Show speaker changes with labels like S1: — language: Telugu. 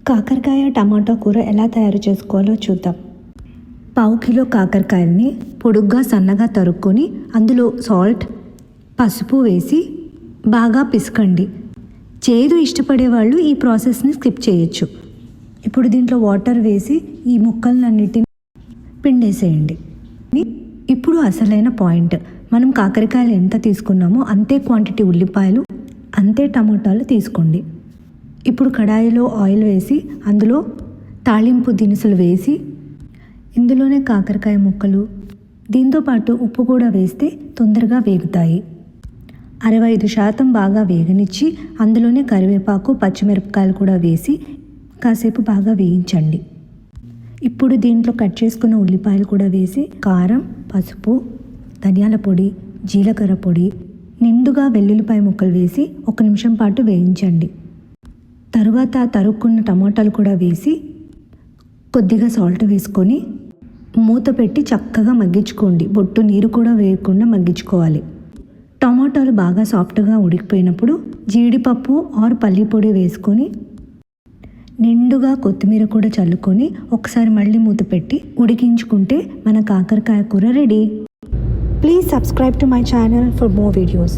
S1: కాకరకాయ టమాటా కూర ఎలా తయారు చేసుకోవాలో చూద్దాం. పావు కిలో కాకరకాయల్ని పొడుగ్గా సన్నగా తరుక్కొని అందులో సాల్ట్, పసుపు వేసి బాగా పిసకండి. చేదు ఇష్టపడే వాళ్ళు ఈ ప్రాసెస్ని స్కిప్ చేయొచ్చు. ఇప్పుడు దీంట్లో వాటర్ వేసి ఈ ముక్కలన్నిటిని పిండేసేయండి. ఇప్పుడు అసలైన పాయింట్, మనం కాకరకాయలు ఎంత తీసుకున్నామో అంతే క్వాంటిటీ ఉల్లిపాయలు, అంతే టమాటాలు తీసుకోండి. ఇప్పుడు కడాయిలో ఆయిల్ వేసి అందులో తాళింపు దినుసులు వేసి ఇందులోనే కాకరకాయ ముక్కలు, దీంతోపాటు ఉప్పు కూడా వేస్తే తొందరగా వేగుతాయి. 65% బాగా వేగనిచ్చి అందులోనే కరివేపాకు, పచ్చిమిరపకాయలు కూడా వేసి కాసేపు బాగా వేయించండి. ఇప్పుడు దీంట్లో కట్ చేసుకున్న ఉల్లిపాయలు కూడా వేసి కారం, పసుపు, ధనియాల పొడి, జీలకర్ర పొడి, నిండుగా వెల్లుల్లిపాయ ముక్కలు వేసి 1 నిమిషం పాటు వేయించండి. తరువాత తరుక్కున్న టమాటాలు కూడా వేసి కొద్దిగా సాల్ట్ వేసుకొని మూత పెట్టి చక్కగా మగ్గించుకోండి. బొట్టు నీరు కూడా వేయకుండా మగ్గించుకోవాలి. టమాటాలు బాగా సాఫ్ట్గా ఉడికిపోయినప్పుడు జీడిపప్పు ఆర్ పల్లి పొడి వేసుకొని నిండుగా కొత్తిమీర కూడా చల్లుకొని ఒకసారి మళ్ళీ మూత పెట్టి ఉడికించుకుంటే మన కాకరకాయ కూర ready. Please subscribe to my channel for more videos.